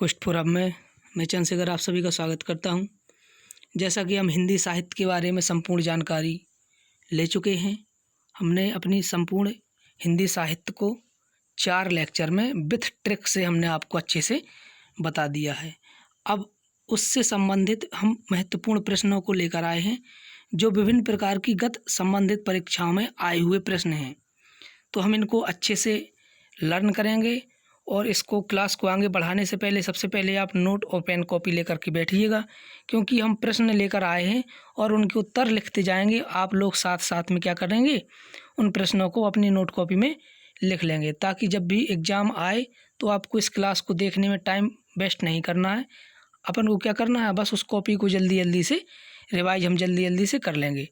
Quest forum में मैं चंद्रशेखर आप सभी का स्वागत करता हूं। जैसा कि हम हिंदी साहित्य के बारे में संपूर्ण जानकारी ले चुके हैं, हमने अपनी संपूर्ण हिंदी साहित्य को 4 लेक्चर में विथ ट्रिक से हमने आपको अच्छे से बता दिया है। अब उससे संबंधित हम महत्वपूर्ण प्रश्नों को लेकर आए हैं, जो विभिन्न प्रकार की गत संबंधित परीक्षाओं में आए हुए प्रश्न हैं। तो हम इनको अच्छे से लर्न करेंगे और इसको क्लास को आगे बढ़ाने से पहले सबसे पहले आप नोट और पेन कॉपी लेकर के बैठिएगा, क्योंकि हम प्रश्न लेकर आए हैं और उनके उत्तर लिखते जाएंगे। आप लोग साथ साथ में क्या करेंगे, उन प्रश्नों को अपनी नोट कॉपी में लिख लेंगे, ताकि जब भी एग्ज़ाम आए तो आपको इस क्लास को देखने में टाइम वेस्ट नहीं करना है। अपन को क्या करना है, बस उस कॉपी को जल्दी जल्दी से रिवाइज हम जल्दी जल्दी से कर लेंगे।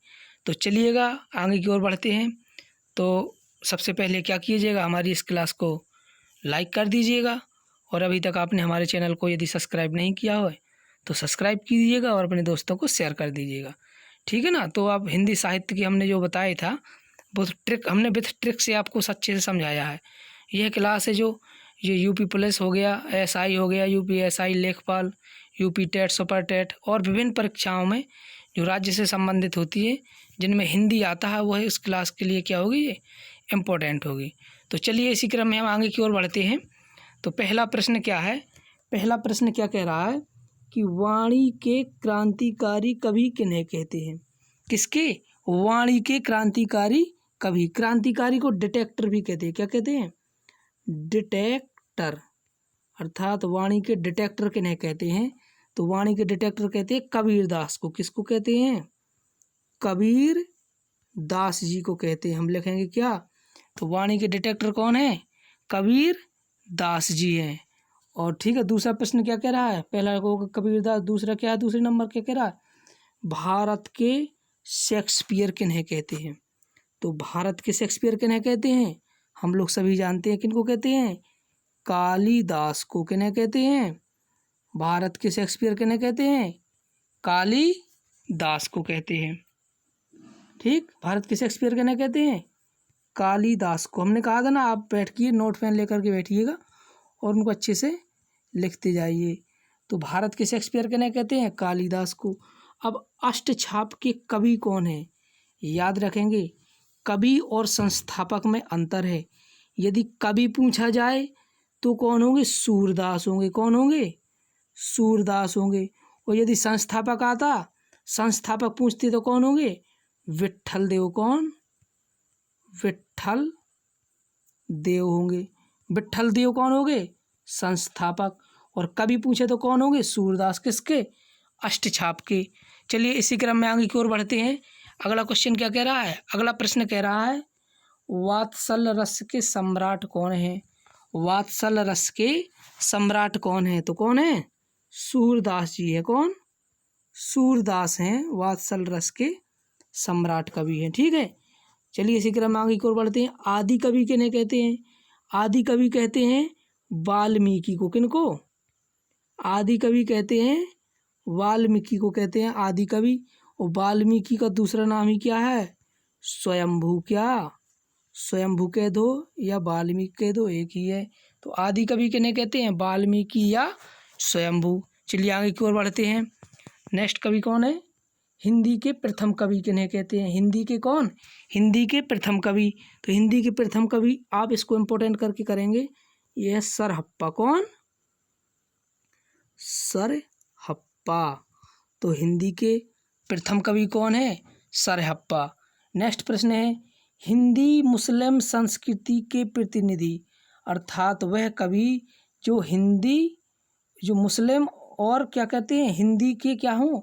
तो चलिएगा आगे की ओर बढ़ते हैं। तो सबसे पहले क्या कीजिएगा, हमारी इस क्लास को लाइक कर दीजिएगा, और अभी तक आपने हमारे चैनल को यदि सब्सक्राइब नहीं किया हो तो सब्सक्राइब कीजिएगा और अपने दोस्तों को शेयर कर दीजिएगा, ठीक है ना। तो आप हिंदी साहित्य की हमने जो बताया था वो ट्रिक हमने विथ ट्रिक से आपको अच्छे से समझाया है। यह क्लास है जो ये यूपी पुलिस हो गया, एसआई हो गया, यूपीएसआई, लेखपाल, यूपी टेट, सुपर टेट और विभिन्न परीक्षाओं में जो राज्य से संबंधित होती है, जिनमें हिंदी आता है, वह इस क्लास के लिए क्या होगी, ये इम्पोर्टेंट होगी। तो चलिए इसी क्रम में हम आगे की ओर बढ़ते हैं। तो पहला प्रश्न क्या है, पहला प्रश्न क्या कह रहा है कि वाणी के क्रांतिकारी कवि किन्हें कहते हैं। किसके, वाणी के क्रांतिकारी कवि। क्रांतिकारी को डिटेक्टर भी कहते हैं। क्या कहते हैं, डिटेक्टर, अर्थात वाणी के डिटेक्टर किन्हें कहते हैं। तो वाणी के डिटेक्टर कहते हैं कबीर दास को। किसको कहते हैं, कबीर दास जी को कहते हैं। हम लिखेंगे क्या, तो वाणी के डिटेक्टर कौन है, कबीर दास जी हैं। और ठीक है, दूसरा प्रश्न क्या कह रहा है, पहला को कबीर दास, दूसरा क्या है, दूसरे नंबर क्या कह रहा है, भारत के शेक्सपियर किन्हें कहते हैं। तो भारत के शेक्सपियर किन्हें कहते हैं, हम लोग सभी जानते हैं किनको कहते हैं, कालिदास को। किन्हें कहते हैं, भारत के शेक्सपियर किन्हें कहते हैं, कालिदास को कहते हैं। ठीक, भारत के शेक्सपियर किन्हें कहते हैं, कालिदास को। हमने कहा था ना, आप बैठिए नोट पेन लेकर के बैठिएगा और उनको अच्छे से लिखते जाइए। तो भारत के शेक्सपियर किन्हें कहते हैं, कालिदास को। अब अष्टछाप के कवि कौन है, याद रखेंगे, कवि और संस्थापक में अंतर है। यदि कवि पूछा जाए तो कौन होंगे, सूरदास होंगे। कौन होंगे, सूरदास होंगे। और यदि संस्थापक आता, संस्थापक पूछते तो कौन होंगे, विट्ठल देव। कौन, विट्ठल देव होंगे। विट्ठल देव कौन होंगे, संस्थापक। और कवि पूछे तो कौन होंगे, सूरदास। किसके, अष्टछाप के। चलिए इसी क्रम में आगे की ओर बढ़ते हैं। अगला क्वेश्चन क्या कह रहा है, अगला प्रश्न कह रहा है वात्सल रस के सम्राट कौन है। वात्सल रस के सम्राट कौन है, तो कौन है, सूरदास जी है। कौन, सूरदास हैं, वात्सल रस के सम्राट कवि हैं। ठीक है, चलिए इसी क्रम में आगे की ओर बढ़ते हैं। आदि कवि किन्हें कहते हैं, आदि कवि कहते हैं वाल्मीकि को। किनको, आदि कवि कहते हैं वाल्मीकि को कहते हैं आदि कवि। और वाल्मीकि का दूसरा नाम ही क्या है, स्वयंभू। क्या, स्वयंभू कह दो या वाल्मीकि कह दो, एक ही है। तो आदि कवि किन्हें कहते हैं, वाल्मीकि या स्वयंभू। चलिए आगे की ओर बढ़ते हैं। नेक्स्ट कवि कौन है, हिंदी के प्रथम कवि किन्हें कहते हैं। हिंदी के कौन, हिंदी के प्रथम कवि। तो हिंदी के प्रथम कवि, आप इसको इम्पोर्टेंट करके करेंगे, यह है सरहप्पा। कौन, सरहप्पा। तो हिंदी के प्रथम कवि कौन है, सरहप्पा। नेक्स्ट प्रश्न है हिंदी मुस्लिम संस्कृति के प्रतिनिधि, अर्थात वह कवि जो हिंदी, जो मुस्लिम और क्या कहते हैं, हिंदी के क्या हों,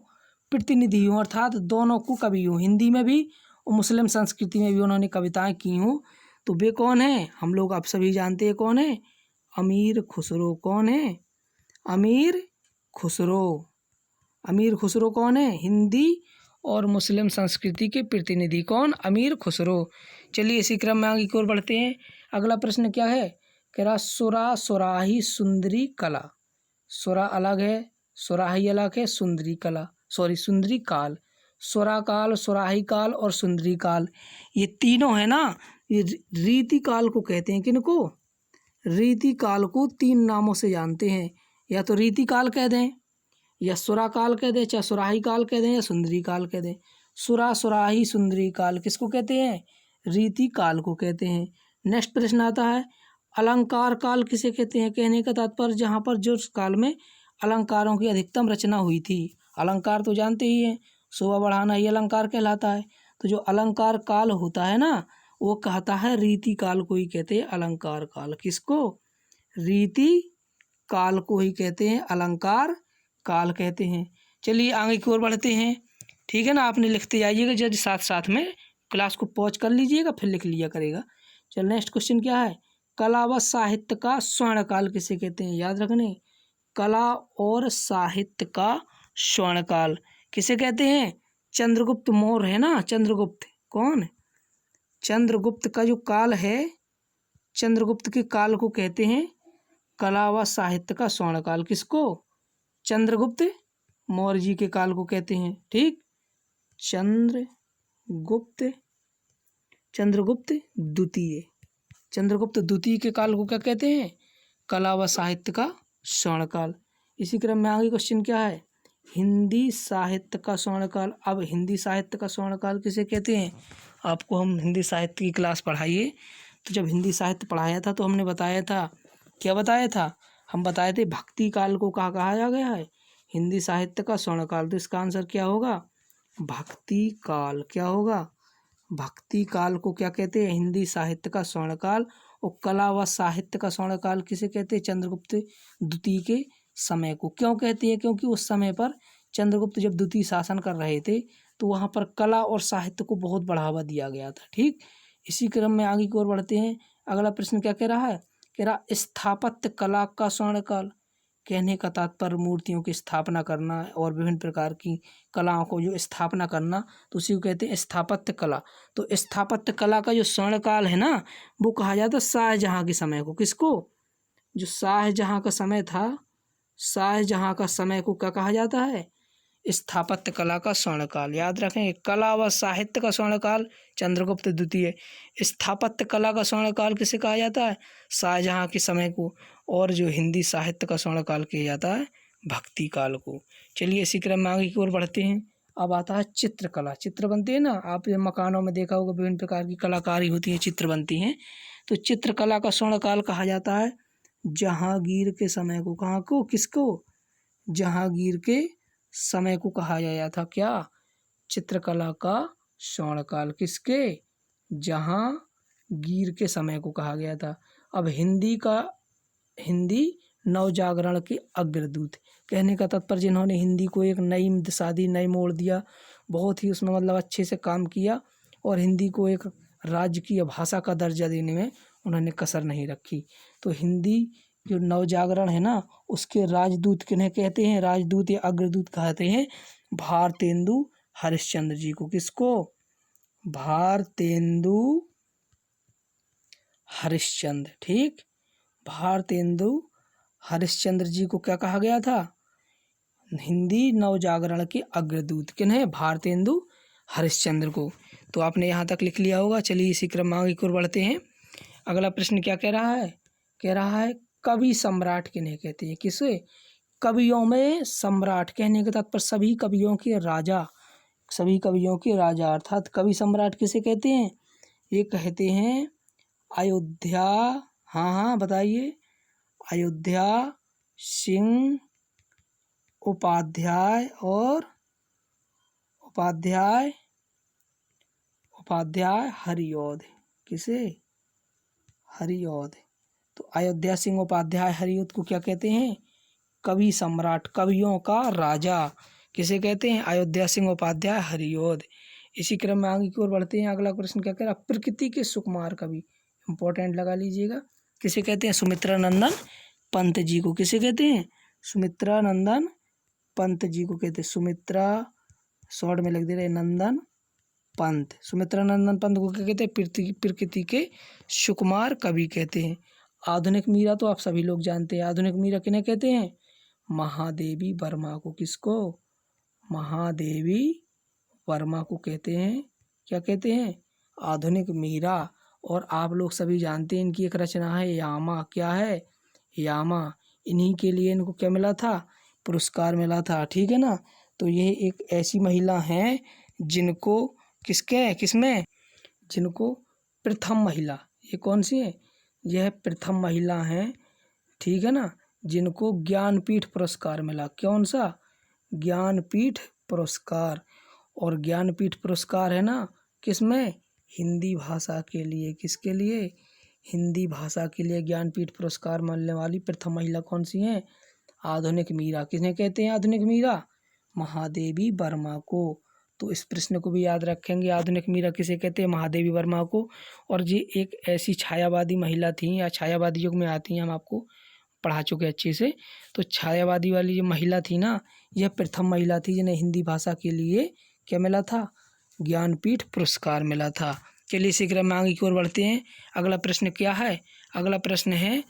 प्रतिनिधि हों, अर्थात दोनों को कवि हों, हिंदी में भी और मुस्लिम संस्कृति में भी उन्होंने कविताएं की हों। तो वे कौन है, हम लोग आप सभी जानते हैं कौन है, अमीर खुसरो। कौन है, अमीर खुसरो। अमीर खुसरो कौन है, हिंदी और मुस्लिम संस्कृति के प्रतिनिधि। कौन, अमीर खुसरो। चलिए इसी क्रम में आगे की ओर बढ़ते हैं। अगला प्रश्न क्या है, कह रहा सुरा सुराही सुंदरी कला। सुरा अलग है, सुराही अलग है, सुंदरी कला, सुंदरी काल। सुरा काल, सुराही काल और सुंदरी काल, ये तीनों है ना, ये रीति काल को कहते हैं। किनको, रीति काल को 3 नामों से जानते हैं। या तो रीति काल कह दें, या सुरा काल कह दें, चाहे सुराही काल कह दें, या सुंदरी काल कह दें। सुरा, सुराही, सुंदरी काल किसको कहते हैं? रीति काल को कहते हैं। नेक्स्ट प्रश्न आता है, अलंकार काल किसे कहते हैं? कहने का तात्पर्य जहाँ पर जो काल में अलंकारों की अधिकतम रचना हुई थी। अलंकार तो जानते ही हैं, शोभा बढ़ाना ही अलंकार कहलाता है। तो जो अलंकार काल होता है ना, वो कहता है रीति काल को ही कहते हैं अलंकार काल। किसको? रीति काल को ही कहते हैं अलंकार काल कहते हैं। चलिए आगे की ओर बढ़ते हैं, ठीक है ना। आपने लिखते जाइएगा, जब साथ साथ में क्लास को पॉज कर लीजिएगा, फिर लिख लिया करेगा। चल नेक्स्ट क्वेश्चन क्या है? कला व साहित्य का स्वर्णकाल किसे कहते हैं? याद रखने, कला और साहित्य का स्वर्णकाल किसे कहते हैं? चंद्रगुप्त मौर्य है ना, चंद्रगुप्त कौन? चंद्रगुप्त का जो काल है, चंद्रगुप्त के काल को कहते हैं कला व साहित्य का स्वर्णकाल। किसको? चंद्रगुप्त मौर्य जी के काल को कहते हैं। ठीक, चंद्रगुप्त द्वितीय, चंद्रगुप्त द्वितीय के काल को क्या कहते हैं? कला व साहित्य का स्वर्णकाल। इसी क्रम में आगे क्वेश्चन क्या है? हिंदी साहित्य का स्वर्णकाल। अब हिंदी साहित्य का स्वर्णकाल किसे कहते हैं? आपको हम हिंदी साहित्य की क्लास पढ़ाइए, तो जब हिंदी साहित्य पढ़ाया था तो हमने बताया था, क्या बताया था? हम बताए थे भक्ति काल को कहा गया है हिंदी साहित्य का स्वर्णकाल। तो इसका आंसर क्या होगा? भक्ति काल। क्या होगा? भक्ति काल को क्या कहते हैं? हिंदी साहित्य का स्वर्णकाल। और कला व साहित्य का स्वर्णकाल किसे कहते हैं? चंद्रगुप्त द्वितीय के समय को। क्यों कहते हैं? क्योंकि उस समय पर चंद्रगुप्त जब द्वितीय शासन कर रहे थे, तो वहाँ पर कला और साहित्य को बहुत बढ़ावा दिया गया था। ठीक, इसी क्रम में आगे की ओर बढ़ते हैं। अगला प्रश्न क्या कह रहा है? कह रहा स्थापत्य कला का स्वर्णकाल। कहने का तात्पर्य मूर्तियों की स्थापना करना और विभिन्न प्रकार की कलाओं को जो स्थापना करना, तो उसी को कहते हैं स्थापत्य कला। तो स्थापत्य कला का जो स्वर्णकाल है ना, वो कहा जाता है शाहजहाँ के समय को। किसको? जो शाहजहाँ का समय था, शाहजहाँ का समय को क्या कहा जाता है? स्थापत्य कला का स्वर्णकाल। याद रखें, कला व साहित्य का स्वर्णकाल चंद्रगुप्त द्वितीय, स्थापत्य कला का स्वर्णकाल किसे कहा जाता है? शाहजहाँ के समय को। और जो हिंदी साहित्य का स्वर्णकाल किया जाता है भक्ति काल को। चलिए इसी क्रम में आगे की ओर बढ़ते हैं। अब आता है चित्रकला। चित्र बनते हैं ना, आप मकानों में देखा होगा, विभिन्न प्रकार की कलाकारी होती है, चित्र बनती हैं। तो चित्रकला का स्वर्णकाल कहा जाता है जहांगीर के समय को। कहाँ को? किसको? जहांगीर के समय को कहा गया था। क्या? चित्रकला का स्वर्णकाल। किसके? जहांगीर के समय को कहा गया था। अब हिंदी नवजागरण के अग्रदूत। कहने का तात्पर्य जिन्होंने हिंदी को एक नई दिशा दी, नई मोड़ दिया, बहुत ही उसमें मतलब अच्छे से काम किया, और हिंदी को एक राजकीय भाषा का दर्जा देने में उन्होंने कसर नहीं रखी। तो हिंदी जो नवजागरण है ना, उसके राजदूत किन्हें कहते हैं? राजदूत या अग्रदूत कहते हैं भारतेंदु हरिश्चंद्र जी को। किसको? भारतेंदु हरिश्चंद्र। ठीक, भारतेंदु हरिश्चंद्र जी को क्या कहा गया था? हिंदी नवजागरण के अग्रदूत। किन्हें? भारतेंदु हरिश्चंद्र को। तो आपने यहाँ तक लिख लिया होगा। चलिए इसी क्रम में आगे की ओर बढ़ते हैं। अगला प्रश्न क्या कह रहा है? कह रहा है कवि सम्राट किन्हें कहते हैं? किसे? कवियों में सम्राट। कहने का तात्पर्य सभी कवियों के राजा, सभी कवियों के राजा, अर्थात कवि सम्राट किसे कहते हैं? ये कहते हैं अयोध्या, हाँ बताइए, अयोध्या सिंह उपाध्याय और उपाध्याय हरिऔध। किसे? हरिऔध। तो अयोध्या सिंह उपाध्याय हरिऔध को क्या कहते हैं? कवि सम्राट, कवियों का राजा किसे कहते हैं? अयोध्या सिंह उपाध्याय हरिऔध। इसी क्रम में आगे की ओर बढ़ते हैं। अगला प्रश्न क्या कह रहा है? प्रकृति के सुकुमार कवि, इंपॉर्टेंट लगा लीजिएगा, किसे कहते हैं? सुमित्रानंदन पंत जी को। किसे कहते हैं? सुमित्रानंदन पंत जी को कहते हैं। सुमित्रा शॉर्ट में लिख दे रहे, नंदन पंत, सुमित्रानंदन पंत को क्या कहते हैं? प्रकृति के सुकुमार कवि कहते हैं। आधुनिक मीरा तो आप सभी लोग जानते हैं। आधुनिक मीरा किन्हें कहते हैं? महादेवी वर्मा को। किसको? महादेवी वर्मा को कहते हैं। क्या कहते हैं? आधुनिक मीरा। और आप लोग सभी जानते हैं इनकी एक रचना है यामा। क्या है? यामा। इन्हीं के लिए इनको क्या मिला था, पुरस्कार मिला था। ठीक है ना। तो ये एक ऐसी महिला हैं जिनको किसमें जिनको प्रथम महिला, ये कौन सी है, यह प्रथम महिला हैं। ठीक है ना, जिनको ज्ञानपीठ पुरस्कार मिला। कौन सा, ज्ञानपीठ पुरस्कार। और ज्ञानपीठ पुरस्कार है ना किसमें, हिंदी भाषा के लिए। किसके लिए, हिंदी भाषा के लिए ज्ञानपीठ पुरस्कार मिलने वाली प्रथम महिला कौन सी हैं, आधुनिक मीरा। किसने कहते हैं आधुनिक मीरा, महादेवी वर्मा को। तो इस प्रश्न को भी याद रखेंगे, आधुनिक मीरा किसे कहते हैं, महादेवी वर्मा को। और ये एक ऐसी छायावादी महिला थी, या छायावादी युग में आती हैं, हम आपको पढ़ा चुके अच्छे से। तो छायावादी वाली जो महिला थी ना, यह प्रथम महिला थी जिन्हें हिंदी भाषा के लिए क्या मिला था, ज्ञानपीठ पुरस्कार मिला था। चलिए इसी क्रम में आगे की ओर बढ़ते हैं। अगला प्रश्न क्या है, अगला प्रश्न है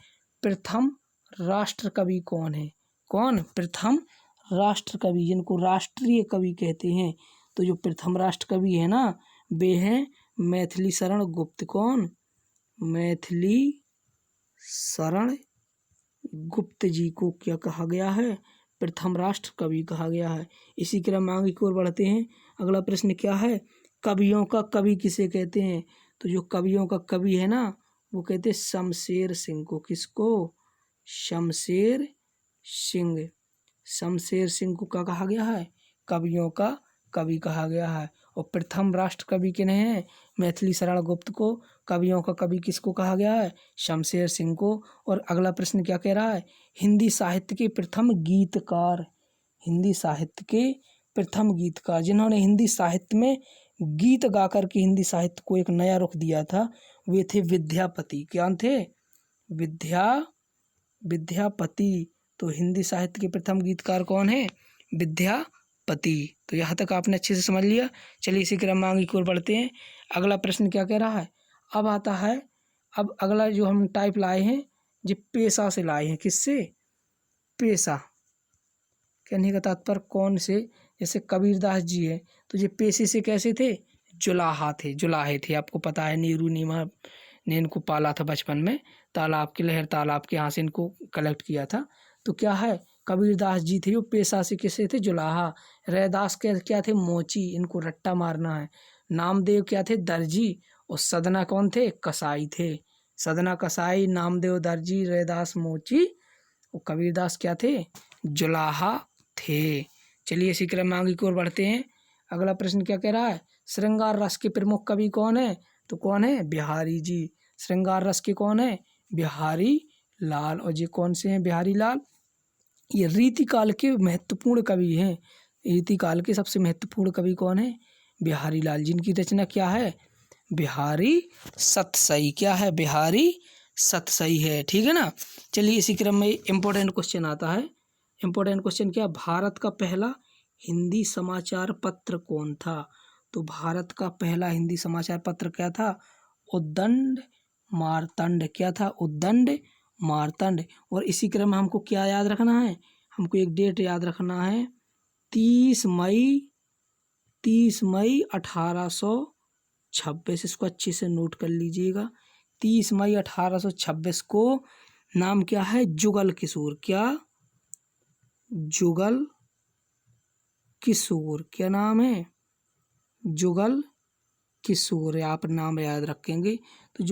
प्रथम राष्ट्र कवि कौन है। कौन, प्रथम राष्ट्र कवि, जिनको राष्ट्रीय कवि कहते हैं। तो जो प्रथम राष्ट्र कवि है ना, वे हैं मैथिली शरण गुप्त। कौन, मैथिली शरण गुप्त जी को क्या कहा गया है, प्रथम राष्ट्र कवि कहा गया है। इसी क्रम में आगे की ओर बढ़ते हैं। अगला प्रश्न क्या है, कवियों का कवि किसे कहते हैं। तो जो कवियों का कवि है ना, वो कहते हैं शमशेर सिंह को। किसको, शमशेर सिंह। शमशेर सिंह को क्या कहा गया है, कवियों का कवि कहा गया है। और प्रथम राष्ट्र कवि किन्हें हैं, मैथिली शरण गुप्त को। कवियों का कवि किसको कहा गया है, शमशेर सिंह को। और अगला प्रश्न क्या कह रहा है, हिंदी साहित्य के प्रथम गीतकार। हिंदी साहित्य के प्रथम गीतकार, जिन्होंने हिंदी साहित्य में गीत गाकर के हिंदी साहित्य को एक नया रुख दिया था, वे थे विद्यापति। क्या थे, विद्यापति। तो हिंदी साहित्य के प्रथम गीतकार कौन है, विद्यापति। तो यहाँ तक आपने अच्छे से समझ लिया। चलिए इसी क्रम में आगे की ओर बढ़ते हैं। अगला प्रश्न क्या कह रहा है, अब आता है, अब अगला जो हम टाइप लाए हैं, जो पेशा से लाए हैं। किससे, पेशा कहने का तात्पर्य कौन से, जैसे कबीरदास जी है, तो ये पेशे से कैसे थे, जुलाहे थे। आपको पता है नीरू नीमा ने इनको पाला था बचपन में, तालाब के लहर तालाब के यहाँ से इनको कलेक्ट किया था। तो क्या है, कबीरदास जी थे जो पेशा से किसे थे, जुलाहा। रैदास के क्या थे, मोची, इनको रट्टा मारना है। नामदेव क्या थे, दर्जी। और सदना कौन थे, कसाई थे। सदना कसाई, नामदेव दर्जी, रैदास मोची, और कबीरदास क्या थे, जुलाहा थे। चलिए इसी क्रम में आगे की ओर बढ़ते हैं। अगला प्रश्न क्या कह रहा है, श्रृंगार रस के प्रमुख कवि कौन है। तो कौन है, बिहारी जी। श्रृंगार रस के कौन है, बिहारी लाल। और ये कौन से हैं, बिहारी लाल, ये रीतिकाल के महत्वपूर्ण कवि हैं। रीतिकाल के सबसे महत्वपूर्ण कवि कौन है, बिहारी लाल, जिनकी रचना क्या है, बिहारी सतसई। क्या है, बिहारी सतसई है। ठीक है ना। चलिए इसी क्रम में इम्पोर्टेंट क्वेश्चन आता है। इम्पोर्टेंट क्वेश्चन क्या, भारत का पहला हिंदी समाचार पत्र कौन था। तो भारत का पहला हिंदी समाचार पत्र क्या था, उद्दंड मार्तंड। क्या था, उद्दंड मार्तंड। और इसी क्रम में हमको क्या याद रखना है, हमको एक डेट याद रखना है, 30 मई 1826। इसको अच्छे से नोट कर लीजिएगा। 30 मई 1826 को नाम क्या है, जुगल किशोर। क्या, जुगल किशोर। क्या नाम है, जुगल किशोर। आप नाम याद रखेंगे। तो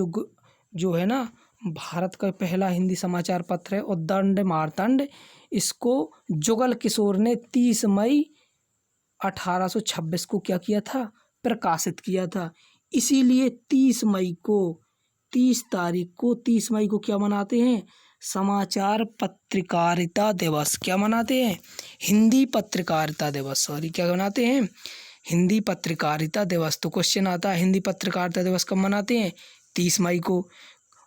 जो है ना, भारत का पहला हिंदी समाचार पत्र है उद्दंड मार्तंड, इसको जुगल किशोर ने 30 मई 1826 को क्या किया था, प्रकाशित किया था। इसीलिए 30 मई को क्या मनाते हैं, समाचार पत्रकारिता दिवस। क्या मनाते हैं, हिंदी पत्रकारिता दिवस। क्या मनाते हैं, हिंदी पत्रकारिता दिवस। तो क्वेश्चन आता है, हिंदी पत्रकारिता दिवस कब मनाते हैं, 30 मई को।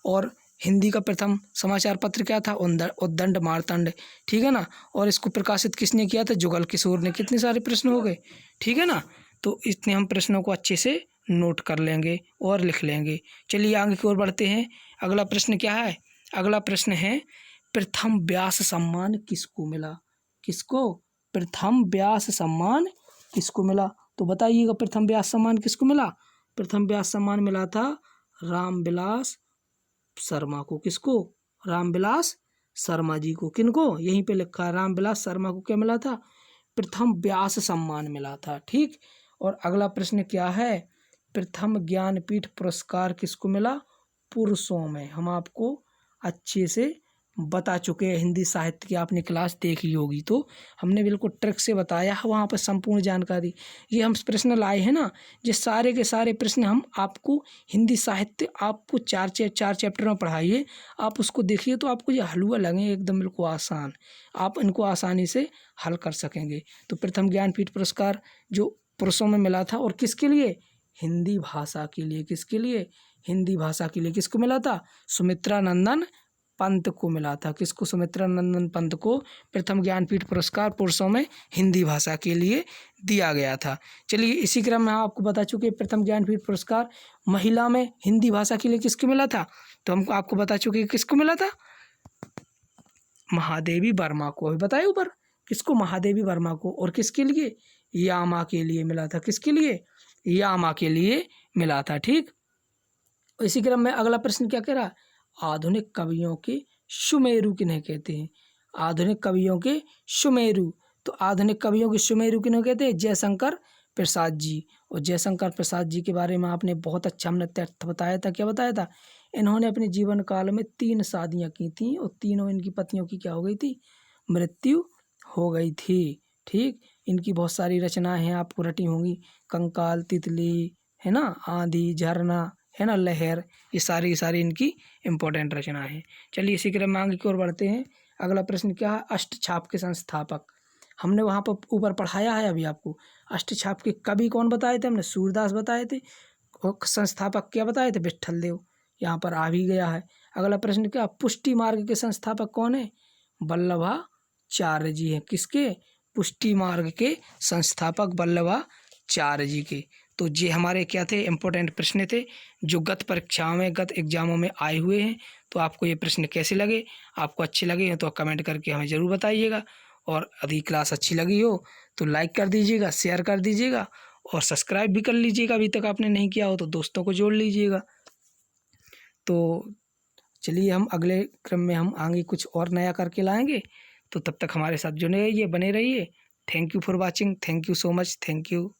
और हिंदी का प्रथम समाचार पत्र क्या था, उद्दंड मार्तंड। ठीक है ना। और इसको प्रकाशित किसने किया था, जुगल किशोर ने। कितने सारे प्रश्न हो गए, ठीक है ना। तो इतने हम प्रश्नों को अच्छे से नोट कर लेंगे और लिख लेंगे। चलिए आगे की ओर बढ़ते हैं। अगला प्रश्न क्या है, अगला प्रश्न है, प्रथम व्यास सम्मान किसको मिला। किसको, प्रथम व्यास सम्मान किसको मिला। तो बताइएगा, प्रथम व्यास सम्मान किसको मिला। प्रथम व्यास सम्मान मिला था रामविलास शर्मा को। किसको, रामविलास शर्मा जी को। किनको? यहीं पे लिखा है, रामविलास शर्मा को क्या मिला था? प्रथम व्यास सम्मान मिला था। ठीक। और अगला प्रश्न क्या है? प्रथम ज्ञानपीठ पुरस्कार किसको मिला? पुरुषों में। हम आपको अच्छे से बता चुके हैं, हिंदी साहित्य की आपने क्लास देख ली होगी तो हमने बिल्कुल ट्रिक से बताया है वहाँ पर संपूर्ण जानकारी। ये हम प्रश्न लाए हैं ना, ये सारे के सारे प्रश्न हम आपको हिंदी साहित्य आपको चार चैप्टर में पढ़ाइए, आप उसको देखिए तो आपको ये हलवा लगे एकदम बिल्कुल आसान, आप इनको आसानी से हल कर सकेंगे। तो प्रथम ज्ञानपीठ पुरस्कार जो पुरुषों में मिला था, और किसके लिए? हिंदी भाषा के लिए। किसके लिए? हिंदी भाषा के लिए। किसको मिला था? सुमित्रा नंदन पंत को मिला था। किसको? सुमित्रा नंदन पंत को प्रथम ज्ञानपीठ पुरस्कार पुरुषों में हिंदी भाषा के लिए दिया गया था। चलिए, इसी क्रम में आपको बता चुके प्रथम ज्ञानपीठ पुरस्कार महिला में हिंदी भाषा के लिए किसको मिला था? तो हमको आपको बता चुके किसको मिला था? महादेवी वर्मा को। अभी बताए ऊपर किसको? महादेवी वर्मा को। और किसके लिए? यामा के लिए मिला था। किसके लिए? यामा के लिए मिला था। ठीक। इसी क्रम में अगला प्रश्न क्या कह रहा? आधुनिक कवियों के सुमेरु किन्हें कहते हैं? आधुनिक कवियों के सुमेरु। तो आधुनिक कवियों के सुमेरु किन्हें कहते हैं? जयशंकर प्रसाद जी। और जयशंकर प्रसाद जी के बारे में आपने बहुत अच्छा हमने तथ्य बताया था। क्या बताया था? इन्होंने अपने जीवन काल में 3 शादियां की थी और तीनों इनकी पत्नियों की क्या हो गई थी? मृत्यु हो गई थी। ठीक। इनकी बहुत सारी रचनाएं हैं, आपको रटी होंगी। कंकाल, तितली, है ना, आंधी, झरना, है ना, लहर, ये सारी सारी इनकी इम्पोर्टेंट रचनाएं हैं। चलिए, इसी क्रम में आगे की ओर बढ़ते हैं। अगला प्रश्न क्या है? अष्टछाप के संस्थापक। हमने वहाँ पर ऊपर पढ़ाया है अभी आपको। अष्टछाप के कवि कौन बताए थे? हमने सूरदास बताए थे। और संस्थापक क्या बताए थे? विट्ठल देव। यहाँ पर आ भी गया है। अगला प्रश्न क्या? पुष्टि मार्ग के संस्थापक कौन है? वल्लभाचार्य जी हैं। किसके? पुष्टि मार्ग के संस्थापक वल्लभाचार्य जी के। तो ये हमारे क्या थे? इम्पोर्टेंट प्रश्न थे जो गत परीक्षाओं में, गत एग्जामों में आए हुए हैं। तो आपको ये प्रश्न कैसे लगे? आपको अच्छे लगे हैं तो कमेंट करके हमें ज़रूर बताइएगा। और यदि क्लास अच्छी लगी हो तो लाइक कर दीजिएगा, शेयर कर दीजिएगा और सब्सक्राइब भी कर लीजिएगा। अभी तक आपने नहीं किया हो तो दोस्तों को जोड़ लीजिएगा। तो चलिए, हम अगले क्रम में हम आगे कुछ और नया करके लाएंगे। तो तब तक हमारे साथ जुड़े रहिए, बने रहिए। Thank you for watching. Thank you so much. Thank you.